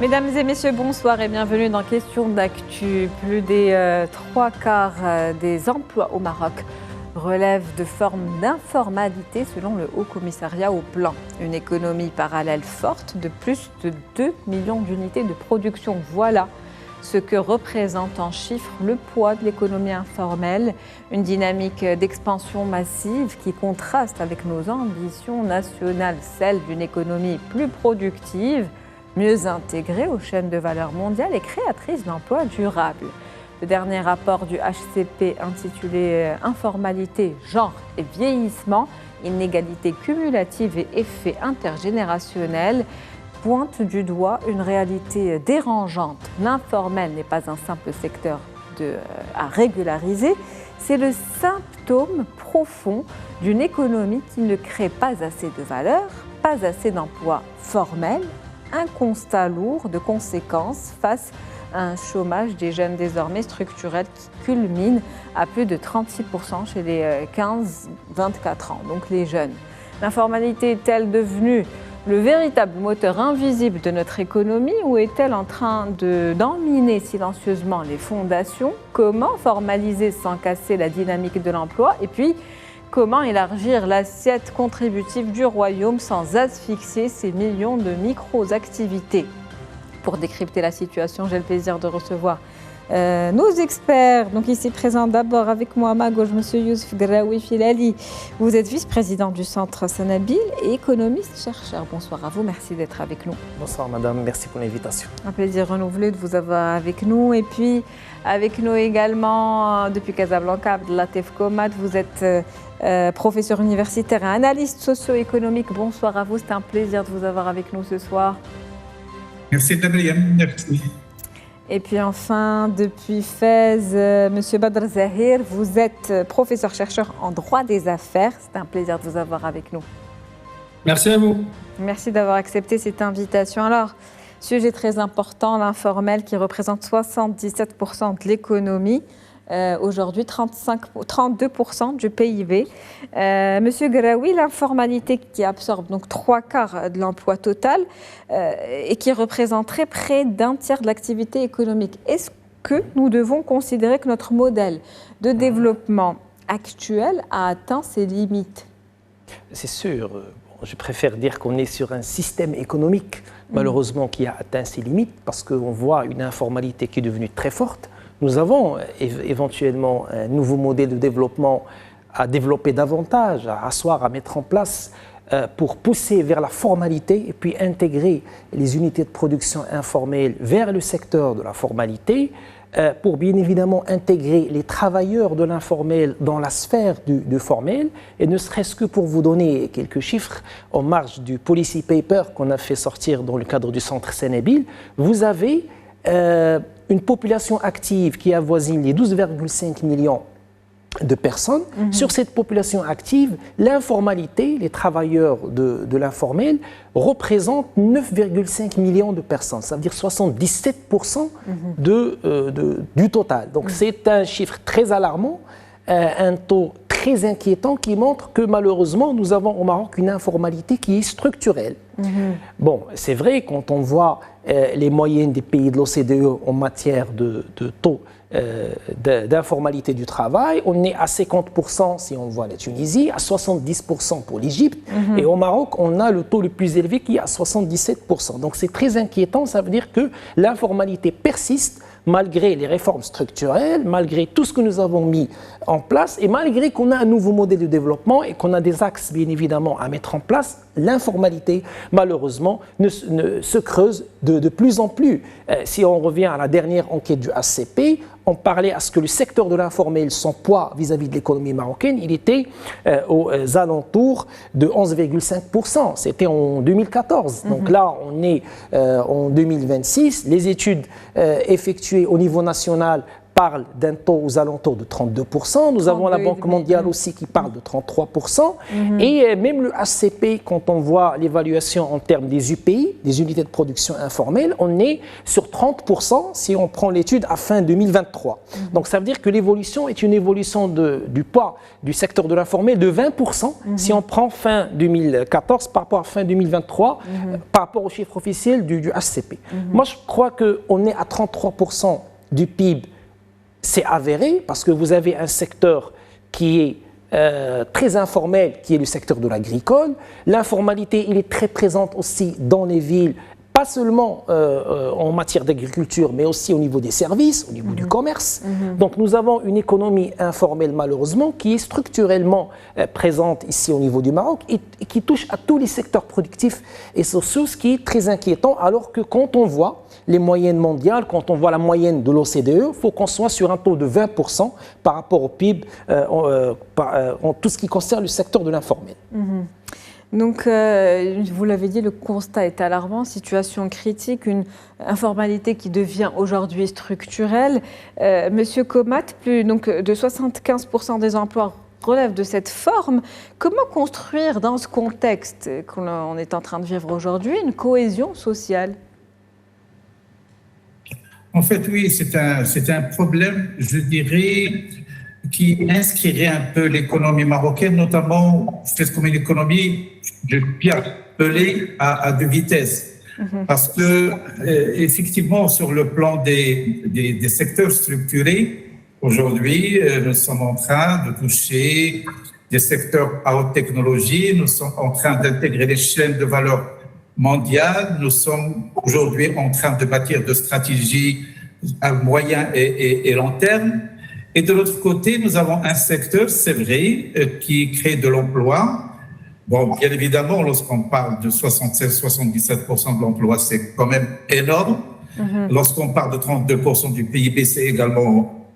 Mesdames et messieurs, bonsoir et bienvenue dans Question d'actu. Plus des 3/4 des emplois au Maroc relèvent de formes d'informalité selon le Haut Commissariat au Plan. Une économie parallèle forte de plus de 2 millions d'unités de production. Voilà ce que représente en chiffres le poids de l'économie informelle, une dynamique d'expansion massive qui contraste avec nos ambitions nationales, celle d'une économie plus productive, mieux intégrée aux chaînes de valeur mondiales et créatrice d'emplois durables. Le dernier rapport du HCP intitulé « Informalité, genre et vieillissement, inégalités cumulatives et effets intergénérationnels » pointe du doigt une réalité dérangeante. L'informel n'est pas un simple secteur à régulariser, c'est le symptôme profond d'une économie qui ne crée pas assez de valeur, pas assez d'emplois formels, un constat lourd de conséquences face à un chômage des jeunes désormais structurel qui culmine à plus de 36% chez les 15-24 ans, donc les jeunes. L'informalité est-elle devenue le véritable moteur invisible de notre économie ou est-elle en train d'emminer silencieusement les fondations? Comment formaliser sans casser la dynamique de l'emploi? Et puis, comment élargir l'assiette contributive du royaume sans asphyxier ces millions de micro-activités? Pour décrypter la situation, j'ai le plaisir de recevoir nos experts. Donc ici présent d'abord avec moi à ma gauche, M. Youssef Graoui Filali. Vous êtes vice-président du Centre Sanabil et économiste-chercheur. Bonsoir à vous, merci d'être avec nous. Bonsoir madame, merci pour l'invitation. Un plaisir renouvelé de vous avoir avec nous. Et puis avec nous également depuis Casablanca, Abdelatif Komad, vous êtes professeur universitaire et analyste socio-économique. Bonsoir à vous, c'est un plaisir de vous avoir avec nous ce soir. Merci Gabriel, merci. Et puis enfin, depuis Fès, M. Badr Zahir, vous êtes professeur-chercheur en droit des affaires. C'est un plaisir de vous avoir avec nous. Merci à vous. Merci d'avoir accepté cette invitation. Alors, sujet très important, l'informel qui représente 77% de l'économie. Aujourd'hui 32% du PIB. Monsieur Graoui, l'informalité qui absorbe donc 3/4 de l'emploi total et qui représenterait près d'un tiers de l'activité économique. Est-ce que nous devons considérer que notre modèle de développement actuel a atteint ses limites? C'est sûr. Je préfère dire qu'on est sur un système économique, malheureusement, qui a atteint ses limites parce qu'on voit une informalité qui est devenue très forte. Nous avons éventuellement un nouveau modèle de développement à développer davantage, à asseoir, à mettre en place pour pousser vers la formalité et puis intégrer les unités de production informelles vers le secteur de la formalité pour bien évidemment intégrer les travailleurs de l'informel dans la sphère du formel et ne serait-ce que pour vous donner quelques chiffres en marge du policy paper qu'on a fait sortir dans le cadre du Centre Sanabil, vous avez une population active qui avoisine les 12,5 millions de personnes. Sur cette population active, l'informalité, les travailleurs de l'informel, représentent 9,5 millions de personnes. Ça veut dire 77% du total. Donc c'est un chiffre très alarmant, un taux très inquiétant qui montre que malheureusement, nous avons au Maroc une informalité qui est structurelle. Bon, c'est vrai, quand on voit les moyennes des pays de l'OCDE en matière de taux d'informalité du travail, on est à 50% si on voit la Tunisie, à 70% pour l'Égypte, et au Maroc, on a le taux le plus élevé qui est à 77%. Donc c'est très inquiétant, ça veut dire que l'informalité persiste malgré les réformes structurelles, malgré tout ce que nous avons mis en place et malgré qu'on a un nouveau modèle de développement et qu'on a des axes bien évidemment à mettre en place, l'informalité malheureusement se creuse de plus en plus. Si on revient à la dernière enquête du HCP, on parlait à ce que le secteur de l'informel, son poids vis-à-vis de l'économie marocaine, il était aux alentours de 11,5%. C'était en 2014. Donc là, on est en 2026. Les études effectuées au niveau national parle d'un taux aux alentours de 32%. Nous avons la Banque mondiale aussi qui parle de 33%. Et même le HCP, quand on voit l'évaluation en termes des UPI, des unités de production informelles, on est sur 30% si on prend l'étude à fin 2023. Donc ça veut dire que l'évolution est une évolution du poids du secteur de l'informel de 20% si on prend fin 2014 par rapport à fin 2023, par rapport aux chiffres officiels du HCP. Moi, je crois qu'on est à 33% du PIB. C'est avéré parce que vous avez un secteur qui est très informel, qui est le secteur de l'agricole. L'informalité, il est très présente aussi dans les villes, pas seulement en matière d'agriculture, mais aussi au niveau des services, au niveau du commerce. Donc nous avons une économie informelle, malheureusement, qui est structurellement présente ici au niveau du Maroc et qui touche à tous les secteurs productifs et sociaux, ce qui est très inquiétant, alors que quand on voit les moyennes mondiales, quand on voit la moyenne de l'OCDE, il faut qu'on soit sur un taux de 20% par rapport au PIB en tout ce qui concerne le secteur de l'informel. Donc, vous l'avez dit, le constat est alarmant, situation critique, une informalité qui devient aujourd'hui structurelle. Monsieur Komat, plus donc, de 75% des emplois relèvent de cette forme. Comment construire dans ce contexte qu'on est en train de vivre aujourd'hui une cohésion sociale ? En fait, oui, c'est un problème, je dirais, qui inscrirait un peu l'économie marocaine, notamment comme une économie, je peux appeler à deux vitesses. Parce que, effectivement, sur le plan des secteurs structurés, aujourd'hui, nous sommes en train de toucher des secteurs à haute technologie, nous sommes en train d'intégrer les chaînes de valeur mondiales, nous sommes aujourd'hui en train de bâtir de stratégies à moyen et long terme. Et de l'autre côté, nous avons un secteur, c'est vrai, qui crée de l'emploi. Bon, bien évidemment, lorsqu'on parle de 76-77% de l'emploi, c'est quand même énorme. Lorsqu'on parle de 32% du PIB, c'est également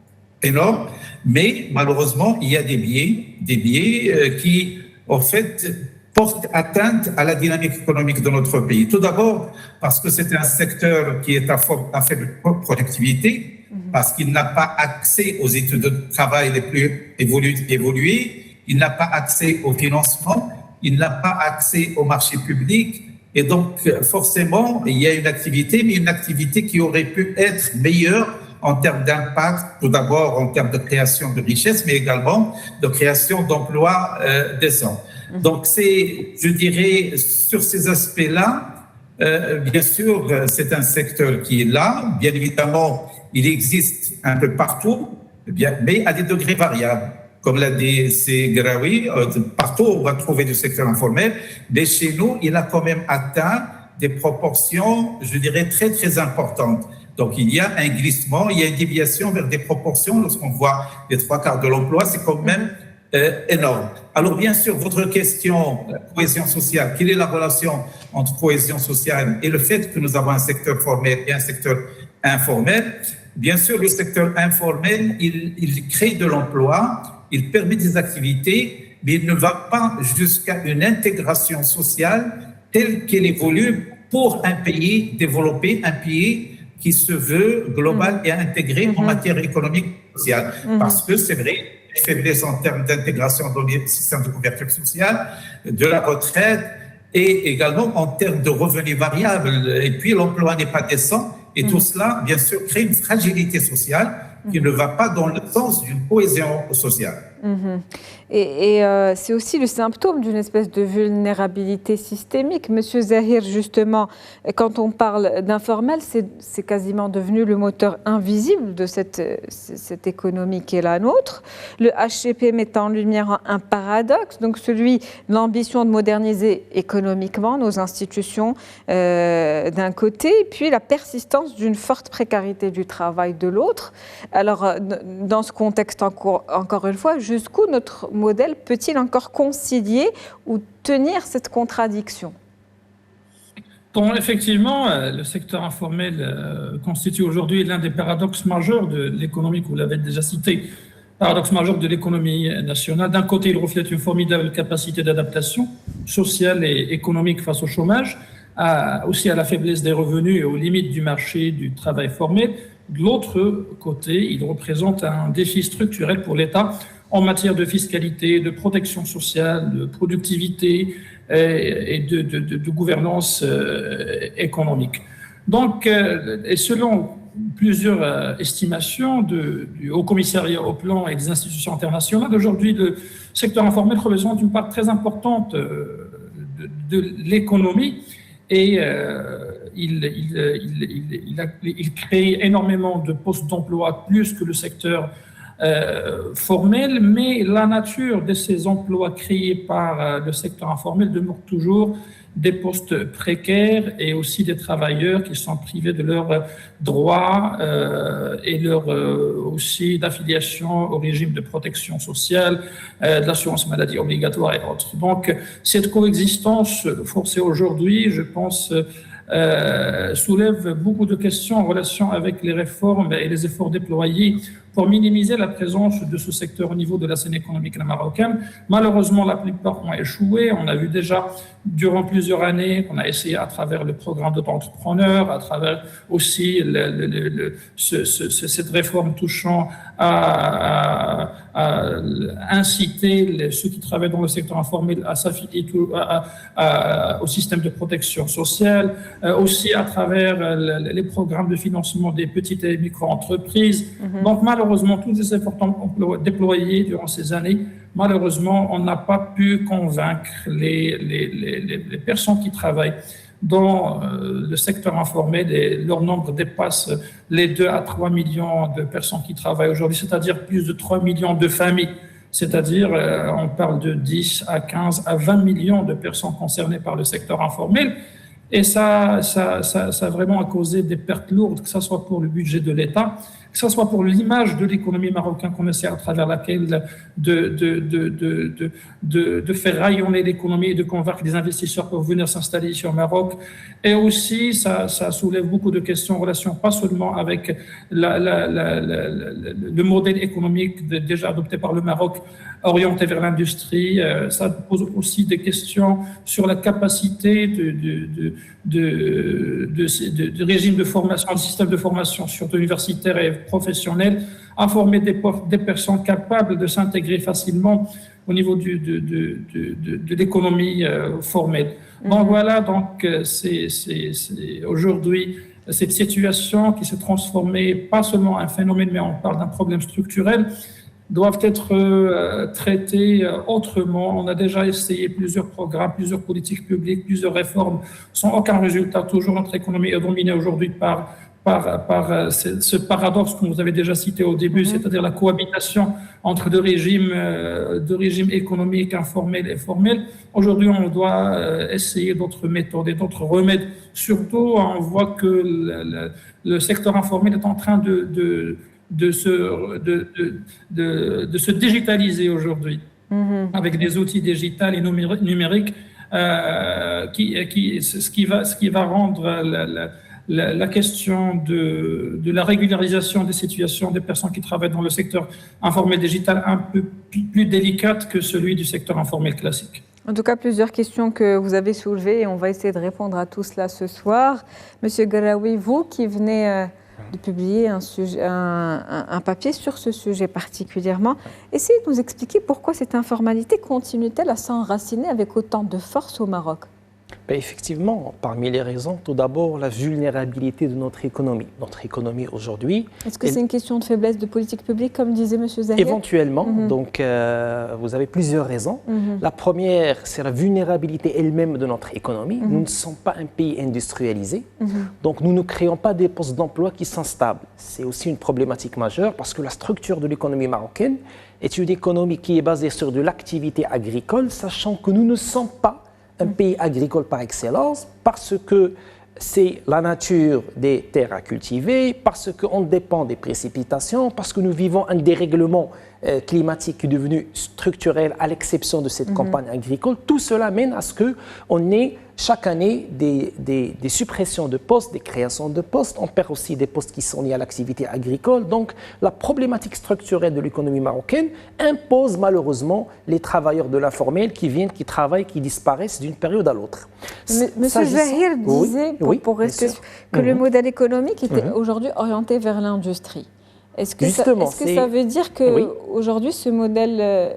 énorme. Mais malheureusement, il y a des biais qui, en fait, portent atteinte à la dynamique économique de notre pays. Tout d'abord, parce que c'est un secteur qui est à faible productivité, parce qu'il n'a pas accès aux études de travail les plus évoluées, il n'a pas accès au financement, il n'a pas accès au marché public. Et donc, forcément, il y a une activité, mais une activité qui aurait pu être meilleure en termes d'impact, tout d'abord en termes de création de richesse, mais également de création d'emplois décents. Donc, je dirais, sur ces aspects-là, bien sûr, c'est un secteur qui est là. Bien évidemment, il existe un peu partout, mais à des degrés variables. Comme l'a dit Segraoui, partout on va trouver du secteur informel, mais chez nous, il a quand même atteint des proportions, je dirais, très, très importantes. Donc, il y a un glissement, il y a une déviation vers des proportions. Lorsqu'on voit les 3/4 de l'emploi, c'est quand même énorme. Alors, bien sûr, votre question, cohésion sociale, quelle est la relation entre cohésion sociale et le fait que nous avons un secteur formel et un secteur informel? Bien sûr, le secteur informel, il crée de l'emploi, il permet des activités, mais il ne va pas jusqu'à une intégration sociale telle qu'elle évolue pour un pays développé, un pays qui se veut global et intégré en matière économique et sociale. Parce que c'est vrai, les faiblesses en termes d'intégration dans les systèmes de couverture sociale, de la retraite et également en termes de revenus variables. Et puis l'emploi n'est pas décent. Et tout cela, bien sûr, crée une fragilité sociale qui ne va pas dans le sens d'une cohésion sociale. Et c'est aussi le symptôme d'une espèce de vulnérabilité systémique. Monsieur Zahir, justement, quand on parle d'informel, c'est quasiment devenu le moteur invisible de cette économie qui est la nôtre. Le HCP met en lumière un paradoxe, donc celui de l'ambition de moderniser économiquement nos institutions d'un côté, et puis la persistance d'une forte précarité du travail de l'autre. Alors, dans ce contexte, encore une fois, jusqu'où notre modèle peut-il encore concilier ou tenir cette contradiction? Bon, effectivement, le secteur informel constitue aujourd'hui l'un des paradoxes majeurs de l'économie, que vous l'avez déjà cité, paradoxe majeur de l'économie nationale. D'un côté, il reflète une formidable capacité d'adaptation sociale et économique face au chômage, aussi à la faiblesse des revenus et aux limites du marché du travail formel. De l'autre côté, il représente un défi structurel pour l'État en matière de fiscalité, de protection sociale, de productivité et de gouvernance économique. Donc, et selon plusieurs estimations du Haut Commissariat au Plan et des institutions internationales, aujourd'hui, le secteur informel représente une part très importante de l'économie et il crée énormément de postes d'emploi, plus que le secteur formel, mais la nature de ces emplois créés par le secteur informel demeure toujours des postes précaires et aussi des travailleurs qui sont privés de leurs droits et leur aussi d'affiliation au régime de protection sociale, de l'assurance maladie obligatoire et autres. Donc, cette coexistence forcée aujourd'hui, je pense, soulève beaucoup de questions en relation avec les réformes et les efforts déployés pour minimiser la présence de ce secteur au niveau de la scène économique marocaine. Malheureusement, la plupart ont échoué. On a vu déjà durant plusieurs années qu'on a essayé à travers le programme d'entrepreneurs, à travers aussi cette réforme touchant à inciter ceux qui travaillent dans le secteur informel à s'affilier au système de protection sociale, aussi à travers les programmes de financement des petites et micro-entreprises. Donc malheureusement, tous ces efforts déployés durant ces années, malheureusement, on n'a pas pu convaincre les personnes qui travaillent dans le secteur informel et leur nombre dépasse les 2 à 3 millions de personnes qui travaillent aujourd'hui, c'est-à-dire plus de 3 millions de familles. C'est-à-dire, on parle de 10 à 15 à 20 millions de personnes concernées par le secteur informel. Et ça a vraiment causé des pertes lourdes, que ce soit pour le budget de l'État, que ce soit pour l'image de l'économie marocaine qu'on essaie à travers laquelle de faire rayonner l'économie et de convaincre des investisseurs pour venir s'installer ici au Maroc. Et aussi, ça soulève beaucoup de questions en relation pas seulement avec le modèle économique déjà adopté par le Maroc, orienté vers l'industrie. Ça pose aussi des questions sur la capacité de régime de formation, de système de formation, surtout universitaire et professionnel, à former des personnes capables de s'intégrer facilement au niveau de l'économie formelle. Donc voilà, donc c'est aujourd'hui cette situation qui s'est transformée pas seulement en un phénomène, mais on parle d'un problème structurel, doivent être traités autrement. On a déjà essayé plusieurs programmes, plusieurs politiques publiques, plusieurs réformes, sans aucun résultat. Toujours notre économie est dominée aujourd'hui par ce paradoxe que vous avez déjà cité au début, c'est-à-dire la cohabitation entre deux régimes économiques informels et formels. Aujourd'hui, on doit essayer d'autres méthodes et d'autres remèdes. Surtout, on voit que le secteur informel est en train de se digitaliser aujourd'hui avec des outils digitaux et numériques ce qui va rendre la question de la régularisation des situations des personnes qui travaillent dans le secteur informel digital un peu plus délicate que celui du secteur informel classique. En tout cas, plusieurs questions que vous avez soulevées et on va essayer de répondre à tout cela ce soir. Monsieur Garaoui, vous qui venez de publier un papier sur ce sujet particulièrement, essayez de nous expliquer pourquoi cette informalité continue-t-elle à s'enraciner avec autant de force au Maroc ? Ben effectivement, parmi les raisons, tout d'abord, la vulnérabilité de notre économie. Notre économie aujourd'hui... Est-ce que c'est une question de faiblesse de politique publique, comme disait M. Zahir ? Éventuellement. Donc, vous avez plusieurs raisons. La première, c'est la vulnérabilité elle-même de notre économie. Nous ne sommes pas un pays industrialisé. Donc, nous ne créons pas des postes d'emploi qui sont stables. C'est aussi une problématique majeure parce que la structure de l'économie marocaine est une économie qui est basée sur de l'activité agricole, sachant que nous ne sommes pas un pays agricole par excellence, parce que c'est la nature des terres à cultiver, parce qu'on dépend des précipitations, parce que nous vivons un dérèglement climatique qui est devenu structurel à l'exception de cette campagne agricole. Tout cela mène à ce qu'on ait chaque année des suppressions de postes, des créations de postes. On perd aussi des postes qui sont liés à l'activité agricole. Donc la problématique structurelle de l'économie marocaine impose malheureusement les travailleurs de l'informel qui viennent, qui travaillent, qui disparaissent d'une période à l'autre. Monsieur Zahir disait, pour rester que le modèle économique était aujourd'hui orienté vers l'industrie. Est-ce que ça veut dire qu'aujourd'hui, ce modèle,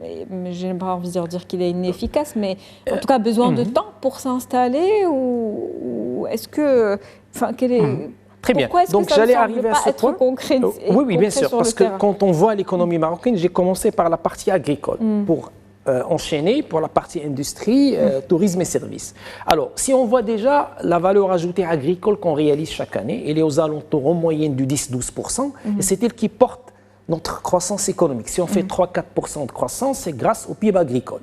je n'ai pas envie de dire qu'il est inefficace, mais en tout cas besoin de temps pour s'installer ou est-ce que... quel est... Très bien. Donc j'allais arriver à ce point. Oui, bien sûr, parce que quand on voit l'économie marocaine, j'ai commencé par la partie agricole pour enchaîner pour la partie industrie, tourisme et services. Alors, si on voit déjà la valeur ajoutée agricole qu'on réalise chaque année, elle est aux alentours en moyenne du 10-12%, et c'est elle qui porte notre croissance économique. Si on fait 3-4% de croissance, c'est grâce au PIB agricole.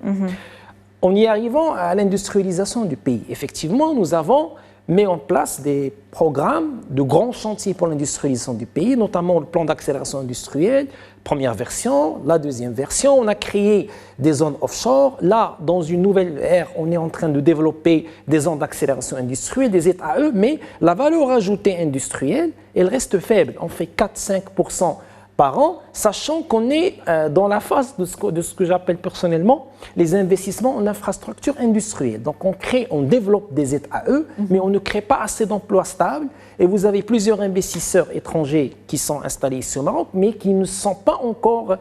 En y arrivant à l'industrialisation du pays, effectivement, nous avons mis en place des programmes de grands chantiers pour l'industrialisation du pays, notamment le plan d'accélération industrielle, première version, la deuxième version. On a créé des zones offshore. Là, dans une nouvelle ère, on est en train de développer des zones d'accélération industrielle, des ZAE, mais la valeur ajoutée industrielle, elle reste faible. On fait 4-5% par an, sachant qu'on est dans la phase de ce que j'appelle personnellement les investissements en infrastructures industrielles. Donc on développe des ZAE, mais on ne crée pas assez d'emplois stables. Et vous avez plusieurs investisseurs étrangers qui sont installés ici au Maroc, mais qui ne sont pas encore,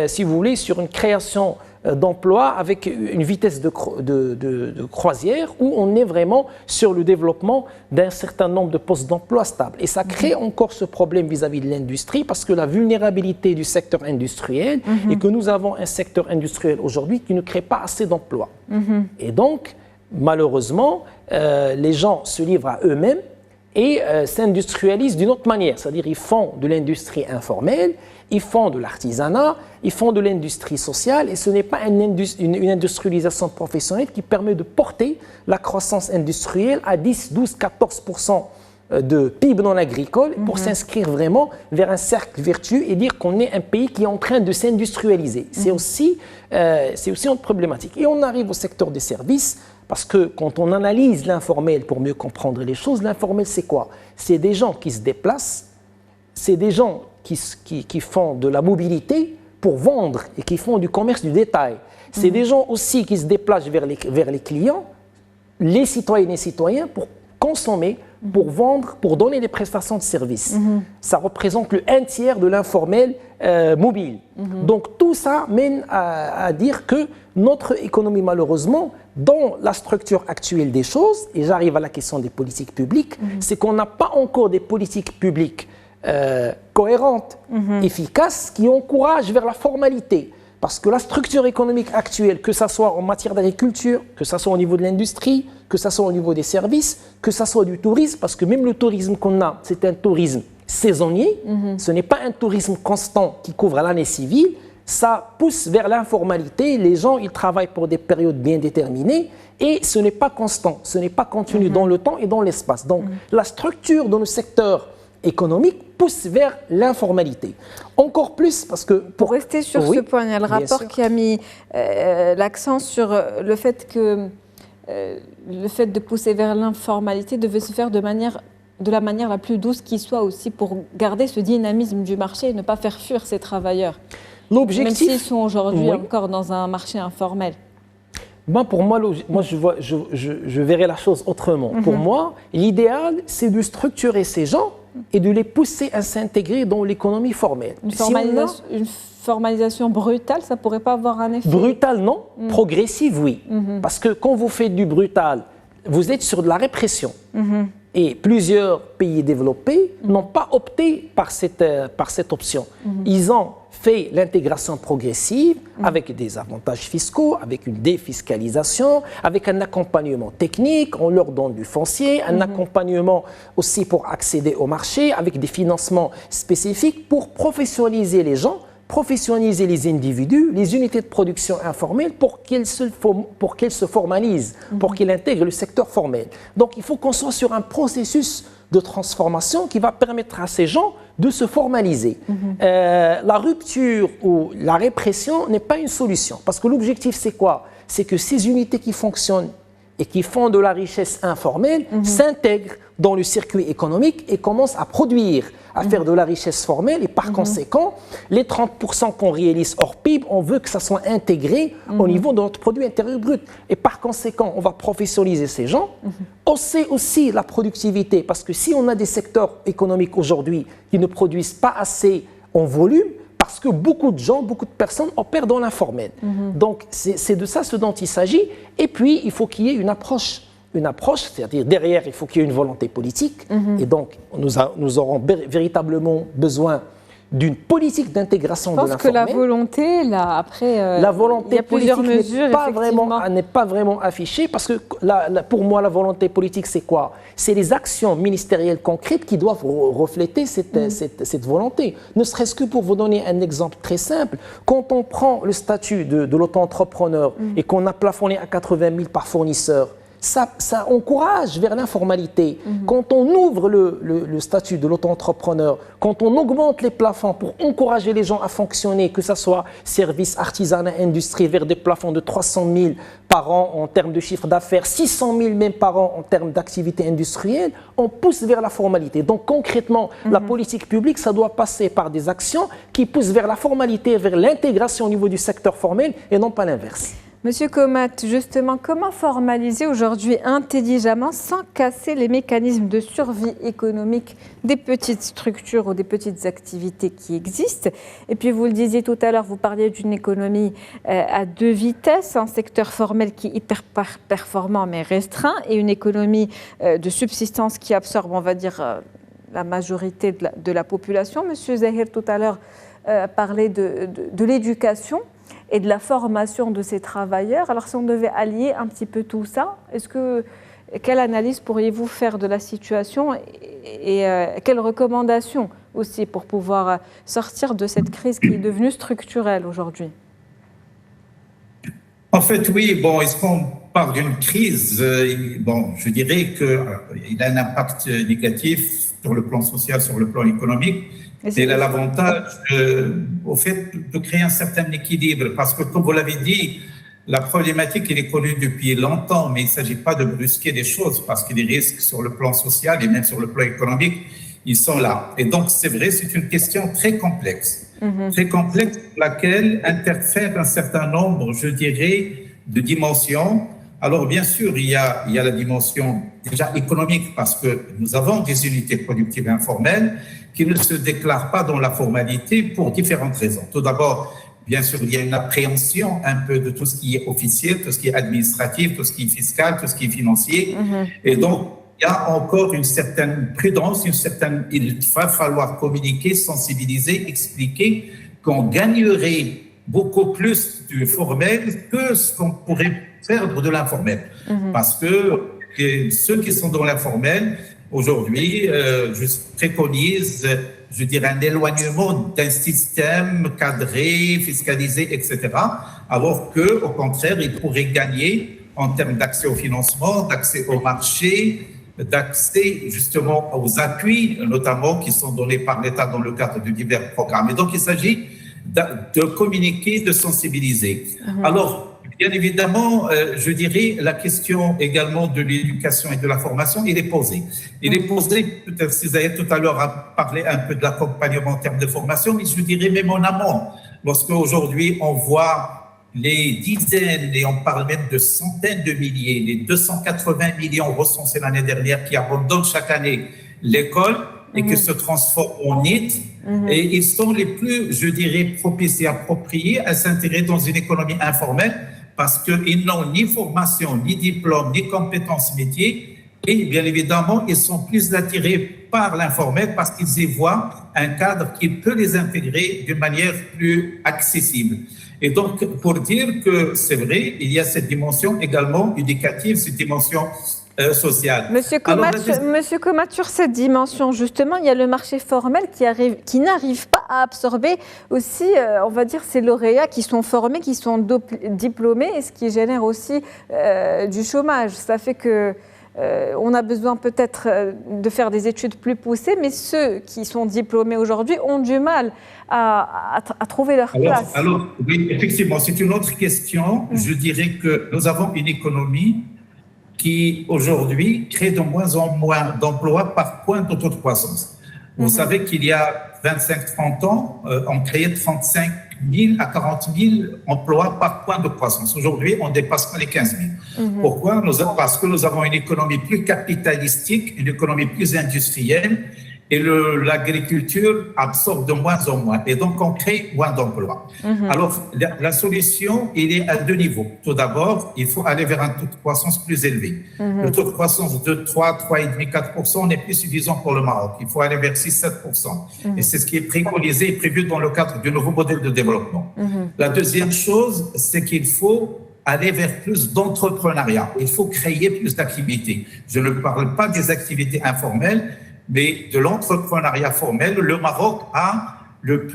si vous voulez, sur une création d'emplois avec une vitesse de croisière où on est vraiment sur le développement d'un certain nombre de postes d'emploi stables. Et ça crée encore ce problème vis-à-vis de l'industrie parce que la vulnérabilité du secteur industriel est que nous avons un secteur industriel aujourd'hui qui ne crée pas assez d'emplois. Et donc, malheureusement, les gens se livrent à eux-mêmes et s'industrialisent d'une autre manière. C'est-à-dire ils font de l'industrie informelle, ils font de l'artisanat, ils font de l'industrie sociale et ce n'est pas une industrialisation professionnelle qui permet de porter la croissance industrielle à 10, 12, 14% de PIB non agricole pour s'inscrire vraiment vers un cercle vertueux et dire qu'on est un pays qui est en train de s'industrialiser. C'est aussi une problématique. Et on arrive au secteur des services parce que quand on analyse l'informel pour mieux comprendre les choses, l'informel c'est quoi? C'est des gens qui se déplacent, c'est des gens qui font de la mobilité pour vendre et qui font du commerce du détail. C'est des gens aussi qui se déplacent vers les clients, les citoyennes et citoyens, pour consommer, pour vendre, pour donner des prestations de services. Ça représente le 1/3 de l'informel mobile. Donc tout ça mène à dire que notre économie, malheureusement, dans la structure actuelle des choses, et j'arrive à la question des politiques publiques, c'est qu'on n'a pas encore des politiques publiques cohérentes, efficaces, qui encouragent vers la formalité. Parce que la structure économique actuelle, que ce soit en matière d'agriculture, que ce soit au niveau de l'industrie, que ce soit au niveau des services, que ce soit du tourisme, parce que même le tourisme qu'on a, c'est un tourisme saisonnier, ce n'est pas un tourisme constant qui couvre l'année civile, ça pousse vers l'informalité, les gens ils travaillent pour des périodes bien déterminées et ce n'est pas constant, ce n'est pas continu dans le temps et dans l'espace. Donc la structure dans le secteur économique pousse vers l'informalité. Encore plus parce que... Pour rester sur ce point, il y a le rapport qui a mis l'accent sur le fait que le fait de pousser vers l'informalité devait se faire de la manière la plus douce qui soit aussi pour garder ce dynamisme du marché et ne pas faire fuir ces travailleurs. L'objectif, même s'ils sont aujourd'hui encore dans un marché informel. Ben pour moi, je verrais la chose autrement. Pour moi, l'idéal, c'est de structurer ces gens et de les pousser à s'intégrer dans l'économie formelle. Une formalisation brutale, ça ne pourrait pas avoir un effet? Brutale, non. Progressive, oui. Parce que quand vous faites du brutal, vous êtes sur de la répression. Et plusieurs pays développés n'ont pas opté par cette option. Ils ont fait l'intégration progressive avec des avantages fiscaux, avec une défiscalisation, avec un accompagnement technique, on leur donne du foncier, un accompagnement aussi pour accéder au marché, avec des financements spécifiques pour professionnaliser les gens, professionnaliser les individus, les unités de production informelles pour qu'elles se formalisent, pour qu'elles intègrent le secteur formel. Donc il faut qu'on soit sur un processus de transformation qui va permettre à ces gens de se formaliser. La rupture ou la répression n'est pas une solution, parce que l'objectif c'est quoi? C'est que ces unités qui fonctionnent et qui font de la richesse informelle s'intègrent dans le circuit économique et commencent à produire, à faire de la richesse formelle. Et par conséquent, les 30% qu'on réalise hors PIB, on veut que ça soit intégré au niveau de notre produit intérieur brut. Et par conséquent, on va professionnaliser ces gens, hausser aussi la productivité, parce que si on a des secteurs économiques aujourd'hui qui ne produisent pas assez en volume, parce que beaucoup de gens, beaucoup de personnes opèrent dans l'informel. Donc, c'est de ça ce dont il s'agit. Et puis, il faut qu'il y ait une approche, c'est-à-dire derrière, il faut qu'il y ait une volonté politique. Et donc, nous aurons véritablement besoin d'une politique d'intégration de l'informel. Je pense que la volonté, là, après, la volonté il y a plusieurs mesures, n'est pas vraiment affichée, parce que pour moi, la volonté politique, c'est quoi? C'est les actions ministérielles concrètes qui doivent refléter cette volonté. Ne serait-ce que pour vous donner un exemple très simple, quand on prend le statut de l'auto-entrepreneur et qu'on a plafonné à 80 000 par fournisseur, ça encourage vers l'informalité. Quand on ouvre le statut de l'auto-entrepreneur, quand on augmente les plafonds pour encourager les gens à fonctionner, que ce soit services, artisanat, industrie, vers des plafonds de 300 000 par an en termes de chiffre d'affaires, 600 000 même par an en termes d'activité industrielle, on pousse vers la formalité. Donc concrètement, la politique publique, ça doit passer par des actions qui poussent vers la formalité, vers l'intégration au niveau du secteur formel et non pas l'inverse. Monsieur Komat, justement, comment formaliser aujourd'hui intelligemment sans casser les mécanismes de survie économique des petites structures ou des petites activités qui existent? Et puis vous le disiez tout à l'heure, vous parliez d'une économie à deux vitesses, un secteur formel qui est hyper performant mais restreint et une économie de subsistance qui absorbe, on va dire, la majorité de la population. Monsieur Zahir tout à l'heure parlait de l'éducation et de la formation de ces travailleurs. Alors si on devait allier un petit peu tout ça, quelle analyse pourriez-vous faire de la situation et quelles recommandations aussi pour pouvoir sortir de cette crise qui est devenue structurelle aujourd'hui? En fait, oui, est-ce qu'on parle d'une crise? Je dirais qu'il a un impact négatif sur le plan social, sur le plan économique. Et il a l'avantage, au fait, de créer un certain équilibre. Parce que, comme vous l'avez dit, la problématique, elle est connue depuis longtemps, mais il ne s'agit pas de brusquer les choses parce que les risques sur le plan social et même sur le plan économique, ils sont là. Et donc, c'est vrai, c'est une question très complexe. Très complexe, pour laquelle interfèrent un certain nombre, je dirais, de dimensions. Alors, bien sûr, il y a la dimension déjà économique parce que nous avons des unités productives informelles qui ne se déclarent pas dans la formalité pour différentes raisons. Tout d'abord, bien sûr, il y a une appréhension un peu de tout ce qui est officiel, tout ce qui est administratif, tout ce qui est fiscal, tout ce qui est financier. Et donc, il y a encore une certaine prudence, il va falloir communiquer, sensibiliser, expliquer qu'on gagnerait beaucoup plus du formel que ce qu'on pourrait perdre de l'informel. Parce que ceux qui sont dans l'informel, aujourd'hui, je préconise, je dirais, un éloignement d'un système cadré, fiscalisé, etc. Alors qu'au contraire, ils pourraient gagner en termes d'accès au financement, d'accès au marché, d'accès justement aux appuis, notamment qui sont donnés par l'État dans le cadre de divers programmes. Et donc, il s'agit de communiquer, de sensibiliser. Alors, bien évidemment, je dirais, la question également de l'éducation et de la formation, il est posée. Il est posé, peut-être Césaire tout à l'heure a parlé un peu de l'accompagnement en termes de formation, mais je dirais même en amont. Lorsque aujourd'hui on voit les dizaines, et on parle même de centaines de milliers, les 280 millions recensés l'année dernière qui abandonnent chaque année l'école et qui se transforment en NEET, et ils sont les plus, je dirais, propices et appropriés à s'intégrer dans une économie informelle parce qu'ils n'ont ni formation, ni diplôme, ni compétences métiers, et bien évidemment, ils sont plus attirés par l'informel parce qu'ils y voient un cadre qui peut les intégrer d'une manière plus accessible. Et donc, pour dire que c'est vrai, il y a cette dimension également éducative, cette dimension sociale. Monsieur Komat, sur cette dimension, justement, il y a le marché formel qui n'arrive pas à absorber aussi, on va dire, ces lauréats qui sont formés, qui sont diplômés, et ce qui génère aussi du chômage. Ça fait que on a besoin peut-être de faire des études plus poussées, mais ceux qui sont diplômés aujourd'hui ont du mal à trouver leur place. Alors, oui, effectivement, c'est une autre question. Je dirais que nous avons une économie qui, aujourd'hui, crée de moins en moins d'emplois par point de taux de croissance. Vous savez qu'il y a 25-30 ans, on créait 35 000 à 40 000 emplois par point de croissance. Aujourd'hui, on dépasse pas les 15 000. Pourquoi? Parce que nous avons une économie plus capitalistique, une économie plus industrielle, et l'agriculture absorbe de moins en moins. Et donc, on crée moins d'emplois. Alors, la solution, il est à deux niveaux. Tout d'abord, il faut aller vers un taux de croissance plus élevé. Le taux de croissance de 3, 3,5, 4% n'est plus suffisant pour le Maroc. Il faut aller vers 6, 7%. Et c'est ce qui est préconisé et prévu dans le cadre du nouveau modèle de développement. La deuxième chose, c'est qu'il faut aller vers plus d'entrepreneuriat. Il faut créer plus d'activités. Je ne parle pas des activités informelles, mais de l'entrepreneuriat formel. Le Maroc a le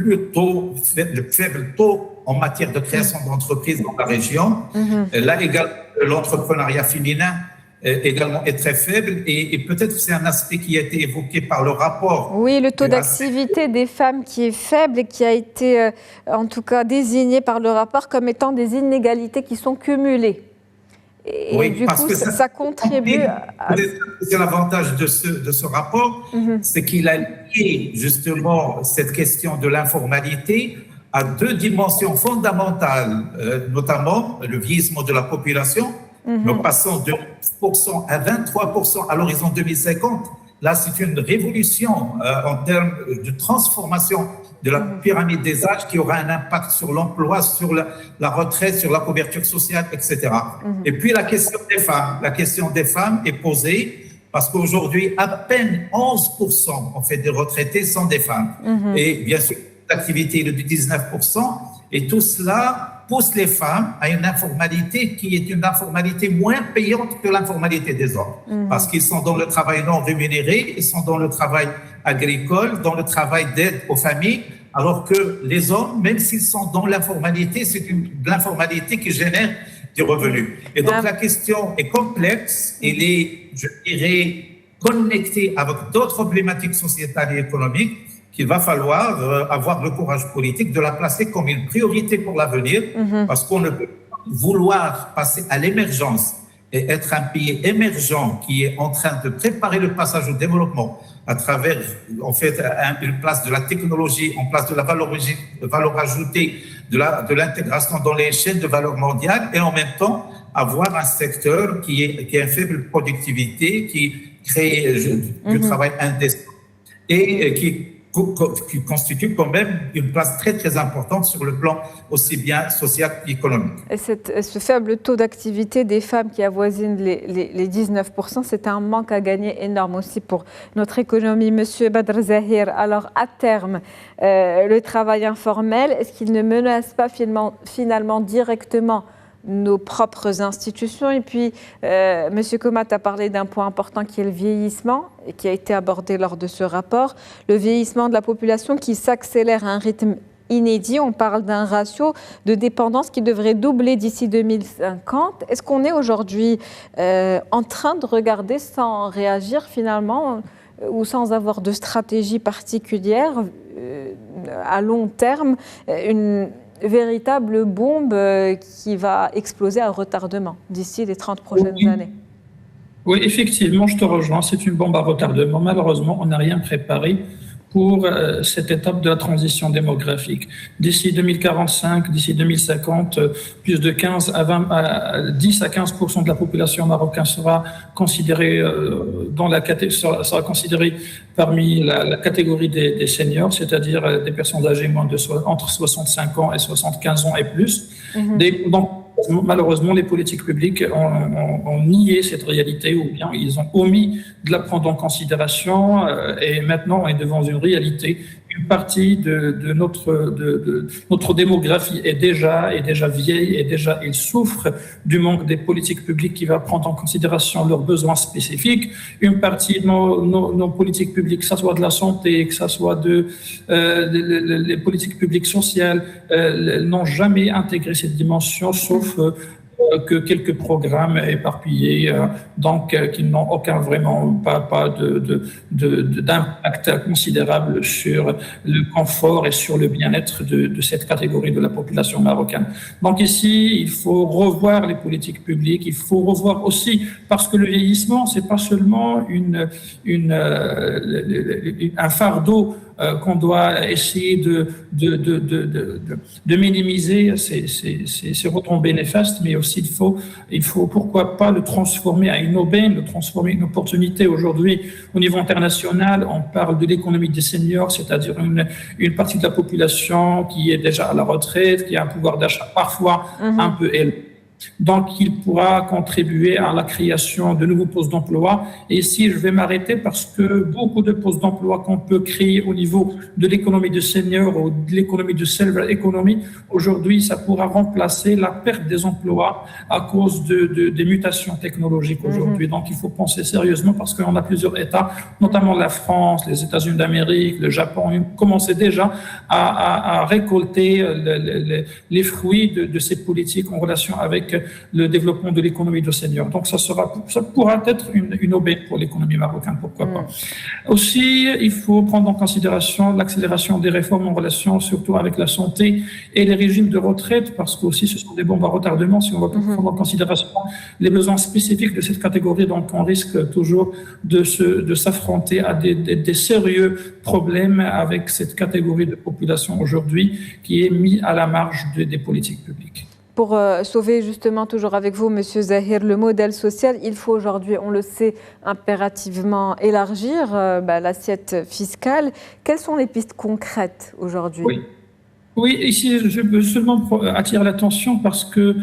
faible taux en matière de création d'entreprises dans la région. Là, également, l'entrepreneuriat féminin également est très faible et peut-être c'est un aspect qui a été évoqué par le rapport. Oui, le taux d'activité des femmes qui est faible et qui a été en tout cas désigné par le rapport comme étant des inégalités qui sont cumulées. Et oui, du coup, ça contribue à... C'est l'avantage de ce rapport, c'est qu'il a lié justement cette question de l'informalité à deux dimensions fondamentales, notamment le vieillissement de la population. Nous passons de 10% à 23% à l'horizon 2050. Là, c'est une révolution en termes de transformation de la pyramide des âges qui aura un impact sur l'emploi, sur la retraite, sur la couverture sociale, etc. Et puis la question des femmes. La question des femmes est posée parce qu'aujourd'hui, à peine 11% en fait des retraités sont des femmes. Et bien sûr, l'activité est de 19%. Et tout cela pousse les femmes à une informalité qui est une informalité moins payante que l'informalité des hommes. Parce qu'ils sont dans le travail non rémunéré, ils sont dans le travail agricole, dans le travail d'aide aux familles, alors que les hommes, même s'ils sont dans l'informalité, c'est l'informalité qui génère des revenus. Et donc la question est complexe, elle est, je dirais, connectée avec d'autres problématiques sociétales et économiques, qu'il va falloir avoir le courage politique de la placer comme une priorité pour l'avenir, parce qu'on ne peut pas vouloir passer à l'émergence et être un pays émergent qui est en train de préparer le passage au développement à travers, en fait, une place de la technologie, en place de la valeur ajoutée, de l'intégration dans les chaînes de valeur mondiale, et en même temps avoir un secteur qui a une faible productivité, qui crée du travail indécent et qui constitue quand même une place très, très importante sur le plan aussi bien social qu'économique. Et ce faible taux d'activité des femmes qui avoisine les 19%, c'est un manque à gagner énorme aussi pour notre économie. Monsieur Badr Zahir, alors à terme, le travail informel, est-ce qu'il ne menace pas finalement directement nos propres institutions? Et puis, M. Komat a parlé d'un point important qui est le vieillissement et qui a été abordé lors de ce rapport. Le vieillissement de la population qui s'accélère à un rythme inédit. On parle d'un ratio de dépendance qui devrait doubler d'ici 2050. Est-ce qu'on est aujourd'hui en train de regarder sans réagir finalement ou sans avoir de stratégie particulière à long terme une véritable bombe qui va exploser à retardement d'ici les 30 prochaines années? Oui, effectivement, je te rejoins. C'est une bombe à retardement. Malheureusement, on n'a rien préparé pour cette étape de la transition démographique. D'ici 2045, d'ici 2050, plus de 10 à 15% de la population marocaine sera considérée sera considérée parmi la catégorie des seniors, c'est-à-dire des personnes âgées entre 65 ans et 75 ans et plus. Donc, malheureusement, les politiques publiques ont nié cette réalité ou bien ils ont omis de la prendre en considération et maintenant on est devant une réalité une partie de notre démographie est déjà vieille, et déjà il souffre du manque des politiques publiques qui va prendre en considération leurs besoins spécifiques. Une partie de nos politiques publiques, que ce soit de la santé, que ce soit les politiques publiques sociales, n'ont jamais intégré cette dimension, sauf que quelques programmes éparpillés, qui n'ont pas d'impact considérable sur le confort et sur le bien-être de cette catégorie de la population marocaine. Donc ici, il faut revoir les politiques publiques, il faut revoir aussi, parce que le vieillissement, c'est pas seulement un fardeau qu'on doit essayer de minimiser ces retombées néfastes, mais aussi il faut pourquoi pas le transformer en une aubaine, le transformer en une opportunité. Aujourd'hui, au niveau international, on parle de l'économie des seniors, c'est-à-dire une partie de la population qui est déjà à la retraite, qui a un pouvoir d'achat parfois un peu élevé. Donc, il pourra contribuer à la création de nouveaux postes d'emploi. Et ici, je vais m'arrêter parce que beaucoup de postes d'emploi qu'on peut créer au niveau de l'économie de seniors ou de l'économie de silver economy, aujourd'hui, ça pourra remplacer la perte des emplois à cause des mutations technologiques aujourd'hui. Donc, il faut penser sérieusement parce qu'on a plusieurs États, notamment la France, les États-Unis d'Amérique, le Japon, ils commençaient déjà à récolter les fruits de ces politiques en relation avec le développement de l'économie de seniors. Donc, ça pourra être une aubaine pour l'économie marocaine, pourquoi pas. Aussi, il faut prendre en considération l'accélération des réformes en relation surtout avec la santé et les régimes de retraite, parce que aussi ce sont des bombes à retardement si on va prendre en considération les besoins spécifiques de cette catégorie. Donc, on risque toujours de s'affronter à des sérieux problèmes avec cette catégorie de population aujourd'hui qui est mise à la marge des politiques publiques. Pour sauver justement, toujours avec vous, Monsieur Zahir, le modèle social, il faut aujourd'hui, on le sait, impérativement élargir l'assiette fiscale. Quelles sont les pistes concrètes aujourd'hui ? Oui, ici, je veux seulement attirer l'attention parce que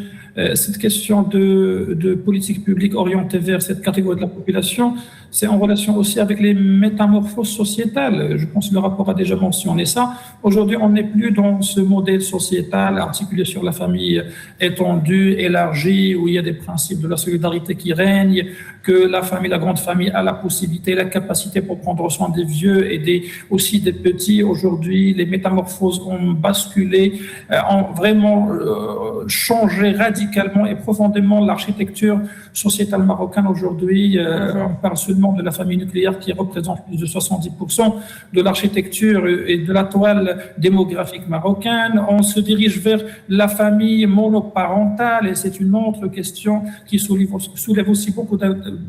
cette question de politique publique orientée vers cette catégorie de la population, c'est en relation aussi avec les métamorphoses sociétales. Je pense que le rapport a déjà mentionné ça. Aujourd'hui, on n'est plus dans ce modèle sociétal articulé sur la famille étendue, élargie, où il y a des principes de la solidarité qui règnent, que la famille, la grande famille a la possibilité, la capacité pour prendre soin des vieux et aussi des petits. Aujourd'hui, les métamorphoses ont basculé, ont vraiment changé radicalement et profondément l'architecture sociétale marocaine. Aujourd'hui, on parle seulement de la famille nucléaire qui représente plus de 70% de l'architecture et de la toile démographique marocaine. On se dirige vers la famille monoparentale et c'est une autre question qui soulève aussi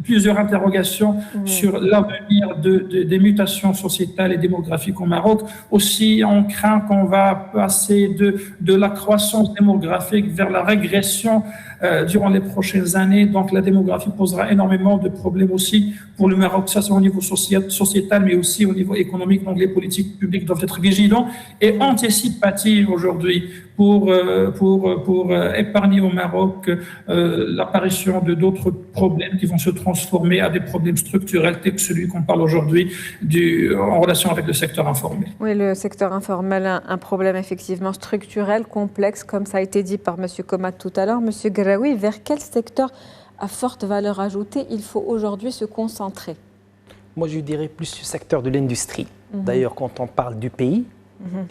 plusieurs interrogations sur l'avenir des mutations sociétales et démographiques au Maroc. Aussi, on craint qu'on va passer de la croissance démographique vers la régression durant les prochaines années. Donc, la démographie posera énormément de problèmes aussi pour le Maroc, ça c'est au niveau sociétal, mais aussi au niveau économique. Donc, les politiques publiques doivent être vigilantes et anticipatives aujourd'hui pour épargner au Maroc l'apparition de d'autres problèmes qui vont se transformer à des problèmes structurels tels que celui qu'on parle aujourd'hui en relation avec le secteur informel. Oui, le secteur informel, un problème effectivement structurel, complexe, comme ça a été dit par M. Komat tout à l'heure. M. Graoui, vers quel secteur à forte valeur ajoutée il faut aujourd'hui se concentrer ? Moi, je dirais plus le secteur de l'industrie. D'ailleurs, quand on parle du pays,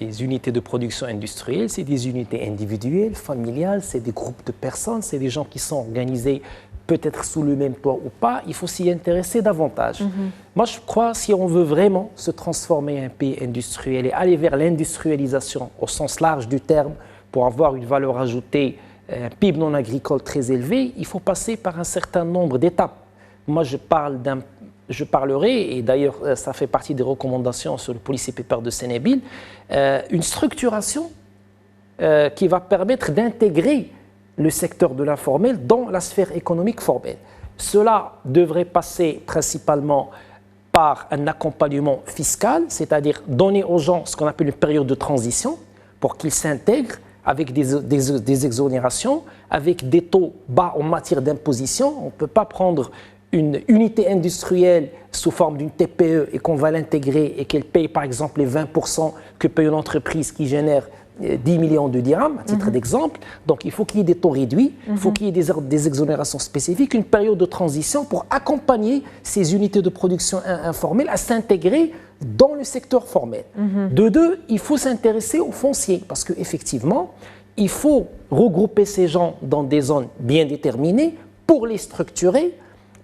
les unités de production industrielle, c'est des unités individuelles, familiales, c'est des groupes de personnes, c'est des gens qui sont organisés peut-être sous le même toit ou pas. Il faut s'y intéresser davantage. Moi, je crois, si on veut vraiment se transformer en pays industriel et aller vers l'industrialisation au sens large du terme, pour avoir une valeur ajoutée, un PIB non agricole très élevé, il faut passer par un certain nombre d'étapes. Moi, je parlerai, et d'ailleurs ça fait partie des recommandations sur le policy paper de Sénébil, une structuration qui va permettre d'intégrer le secteur de l'informel dans la sphère économique formelle. Cela devrait passer principalement par un accompagnement fiscal, c'est-à-dire donner aux gens ce qu'on appelle une période de transition pour qu'ils s'intègrent avec des exonérations, avec des taux bas en matière d'imposition. On ne peut pas prendre une unité industrielle sous forme d'une TPE et qu'on va l'intégrer et qu'elle paye par exemple les 20% que paye une entreprise qui génère 10 millions de dirhams, à titre d'exemple. Donc, il faut qu'il y ait des taux réduits, il faut qu'il y ait des exonérations spécifiques, une période de transition pour accompagner ces unités de production informelles à s'intégrer dans le secteur formel. De deux, il faut s'intéresser au foncier parce qu'effectivement, il faut regrouper ces gens dans des zones bien déterminées pour les structurer,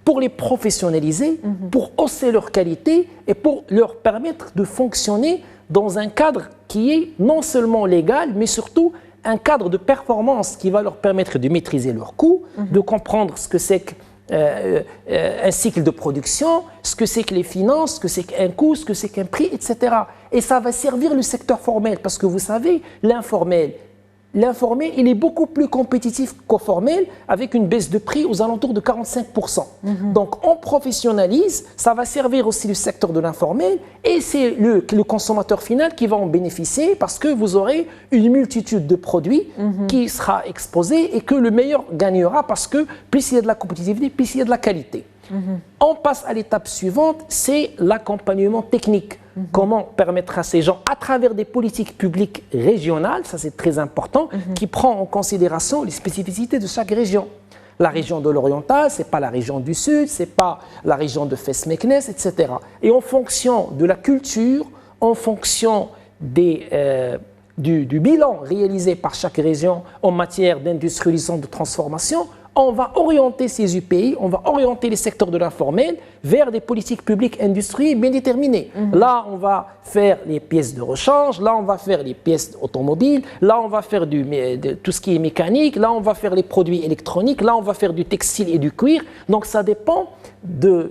pour les professionnaliser, pour hausser leur qualité et pour leur permettre de fonctionner dans un cadre qui est non seulement légal, mais surtout un cadre de performance qui va leur permettre de maîtriser leurs coûts, de comprendre ce que c'est qu'un cycle de production, ce que c'est que les finances, ce que c'est qu'un coût, ce que c'est qu'un prix, etc. Et ça va servir le secteur formel, parce que vous savez, l'informel, il est beaucoup plus compétitif qu'au formel, avec une baisse de prix aux alentours de 45%. Donc, on professionnalise, ça va servir aussi le secteur de l'informel, et c'est le consommateur final qui va en bénéficier, parce que vous aurez une multitude de produits qui sera exposée, et que le meilleur gagnera, parce que plus il y a de la compétitivité, plus il y a de la qualité. On passe à l'étape suivante, c'est l'accompagnement technique. Comment permettre à ces gens, à travers des politiques publiques régionales, ça c'est très important, qui prend en considération les spécificités de chaque région. La région de l'Oriental, ce n'est pas la région du Sud, ce n'est pas la région de Fès-Meknès, etc. Et en fonction de la culture, en fonction du bilan réalisé par chaque région en matière d'industrialisation, de transformation, on va orienter ces UPI, on va orienter les secteurs de l'informel vers des politiques publiques industrielles bien déterminées. Là, on va faire les pièces de rechange, là, on va faire les pièces automobiles, là, on va faire de tout ce qui est mécanique, là, on va faire les produits électroniques, là, on va faire du textile et du cuir. Donc, ça dépend de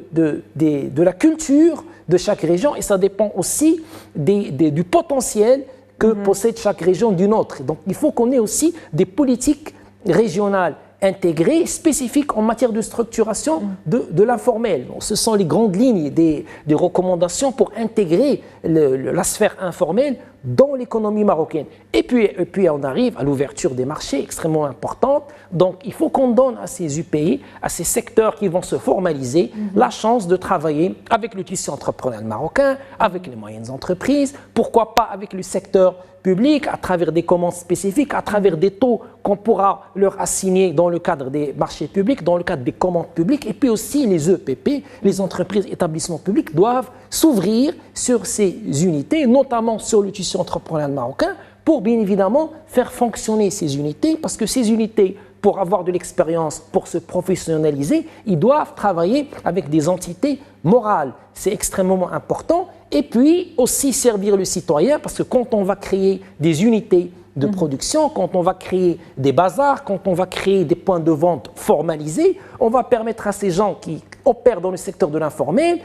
la culture de chaque région et ça dépend aussi du potentiel que possède chaque région d'une autre. Donc, il faut qu'on ait aussi des politiques régionales intégrées, spécifiques en matière de structuration de l'informel. Ce sont les grandes lignes des recommandations pour intégrer la sphère informelle dans l'économie marocaine. Et puis on arrive à l'ouverture des marchés extrêmement importante. Donc il faut qu'on donne à ces UPI, à ces secteurs qui vont se formaliser, la chance de travailler avec le tissu entrepreneurial marocain, avec les moyennes entreprises, pourquoi pas avec le secteur public, à travers des commandes spécifiques, à travers des taux qu'on pourra leur assigner dans le cadre des marchés publics, dans le cadre des commandes publiques, et puis aussi les EPP, les entreprises établissements publics, doivent s'ouvrir sur ces unités, notamment sur le tissu entrepreneurial marocain, pour bien évidemment faire fonctionner ces unités, parce que ces unités, pour avoir de l'expérience, pour se professionnaliser, ils doivent travailler avec des entités morales. C'est extrêmement important. Et puis aussi servir le citoyen, parce que quand on va créer des unités de production, quand on va créer des bazars, quand on va créer des points de vente formalisés, on va permettre à ces gens qui opèrent dans le secteur de l'informel,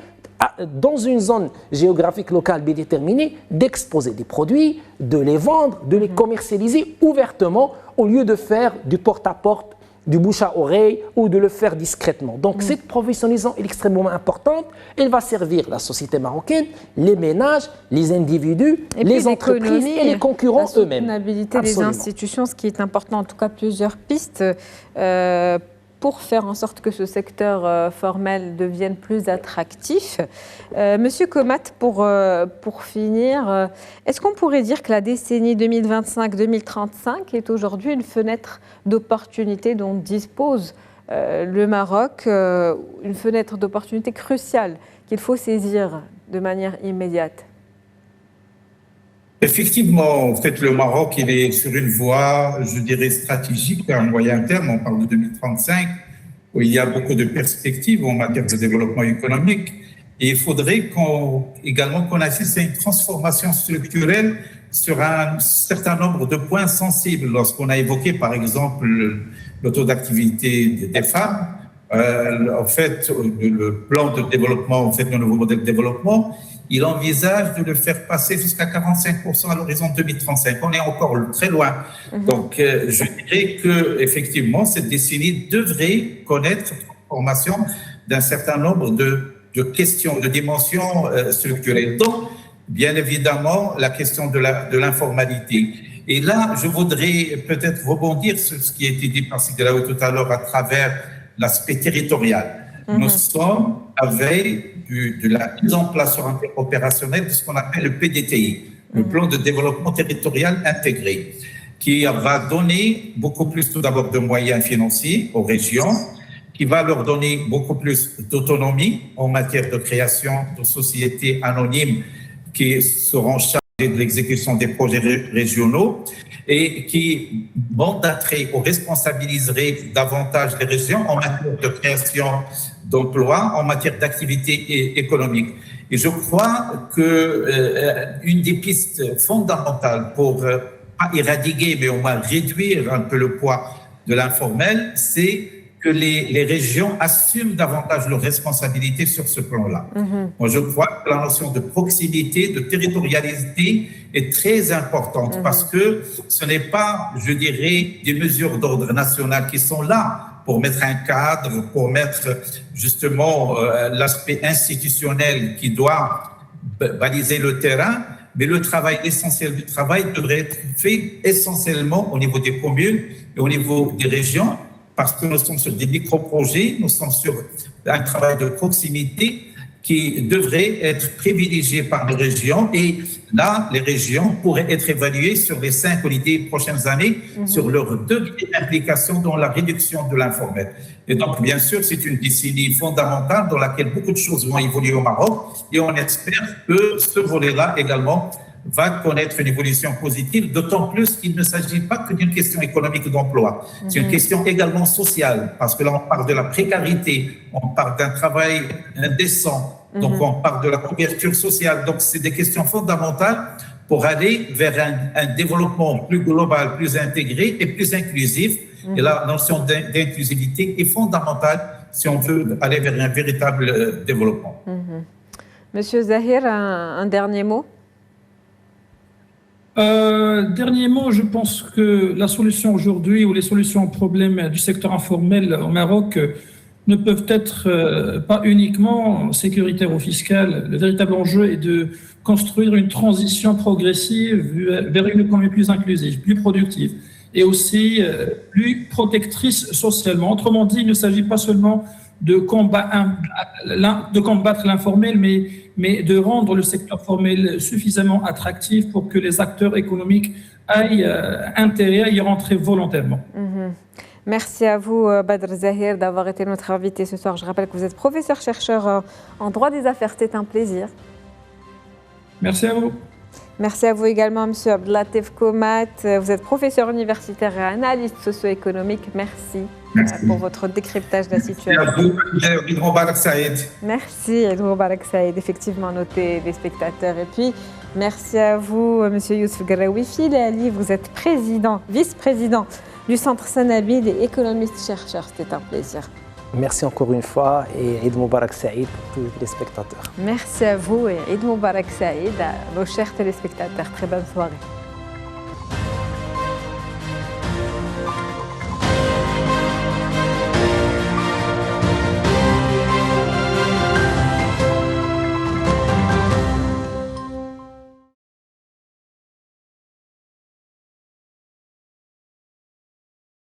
dans une zone géographique locale bien déterminée, d'exposer des produits, de les vendre, de les commercialiser ouvertement, au lieu de faire du porte-à-porte, du bouche à oreille ou de le faire discrètement. Donc cette professionnalisation est extrêmement importante. Elle va servir la société marocaine, les ménages, les individus, les entreprises et les concurrents eux-mêmes. La soutenabilité des institutions, ce qui est important, en tout cas plusieurs pistes pour faire en sorte que ce secteur formel devienne plus attractif. Monsieur Komat, pour finir, est-ce qu'on pourrait dire que la décennie 2025-2035 est aujourd'hui une fenêtre d'opportunité dont dispose le Maroc, une fenêtre d'opportunité cruciale qu'il faut saisir de manière immédiate? Effectivement, en fait, le Maroc, il est sur une voie, je dirais, stratégique à moyen terme. On parle de 2035, où il y a beaucoup de perspectives en matière de développement économique. Et il faudrait également qu'on assiste à une transformation structurelle sur un certain nombre de points sensibles. Lorsqu'on a évoqué, par exemple, le taux d'activité des femmes, en fait, le plan de développement, en fait, le nouveau modèle de développement, il envisage de le faire passer jusqu'à 45% à l'horizon 2035. On est encore très loin. Donc, je dirais que effectivement, cette décennie devrait connaître une transformation d'un certain nombre de questions, de dimensions structurelles. Donc, bien évidemment, la question de l'informalité. Et là, je voudrais peut-être rebondir sur ce qui a été dit par Sidelaoui tout à l'heure à travers l'aspect territorial. Nous sommes à veille de la mise en place opérationnelle de ce qu'on appelle le PDTI, le plan de développement territorial intégré, qui va donner beaucoup plus tout d'abord de moyens financiers aux régions, qui va leur donner beaucoup plus d'autonomie en matière de création de sociétés anonymes qui seront chargées de l'exécution des projets régionaux et qui mandaterait ou responsabiliserait davantage les régions en matière de création d'emplois, en matière d'activité économique. Et je crois que une des pistes fondamentales pour pas éradiquer, mais au moins réduire un peu le poids de l'informel, c'est que les régions assument davantage leurs responsabilités sur ce plan-là. Moi, je crois que la notion de proximité, de territorialité est très importante parce que ce n'est pas, je dirais, des mesures d'ordre national qui sont là pour mettre un cadre, pour mettre justement l'aspect institutionnel qui doit baliser le terrain, mais le travail, l'essentiel du travail devrait être fait essentiellement au niveau des communes et au niveau des régions, parce que nous sommes sur des micro-projets, nous sommes sur un travail de proximité qui devrait être privilégié par les régions. Et là, les régions pourraient être évaluées sur les 5 ou les 10 prochaines années sur leur degré d'implication dans la réduction de l'informel. Et donc, bien sûr, c'est une décennie fondamentale dans laquelle beaucoup de choses vont évoluer au Maroc. Et on espère que ce volet-là également va connaître une évolution positive, d'autant plus qu'il ne s'agit pas que d'une question économique d'emploi. C'est une question également sociale, parce que là, on parle de la précarité, on parle d'un travail indécent, donc on parle de la couverture sociale. Donc, c'est des questions fondamentales pour aller vers un développement plus global, plus intégré et plus inclusif. Et la notion d'inclusivité est fondamentale si on veut aller vers un véritable développement. Monsieur Zahir, un dernier mot? Dernier mot, je pense que la solution aujourd'hui ou les solutions aux problèmes du secteur informel au Maroc ne peuvent être pas uniquement sécuritaires ou fiscales. Le véritable enjeu est de construire une transition progressive vers une économie plus inclusive, plus productive et aussi plus protectrice socialement. Autrement dit, il ne s'agit pas seulement de combattre l'informel, mais de rendre le secteur formel suffisamment attractif pour que les acteurs économiques aient intérêt à y rentrer volontairement. Merci à vous, Badr Zahir, d'avoir été notre invité ce soir. Je rappelle que vous êtes professeur-chercheur en droit des affaires. C'est un plaisir. Merci à vous. Merci à vous également, M. Abdelatif Komat. Vous êtes professeur universitaire et analyste socio-économique. Merci pour votre décryptage de la situation. Merci à vous. Eid Mubarak Saïd. Merci, Eid Mubarak Saïd. Effectivement, notez les spectateurs. Et puis, merci à vous, M. Youssef Garaoui Filali. Vous êtes vice-président du Centre Sanabil et économiste-chercheur. C'était un plaisir. Merci encore une fois et Eid Mubarak Saïd pour tous les spectateurs. Merci à vous et Eid Mubarak Saïd à nos chers téléspectateurs. Très bonne soirée.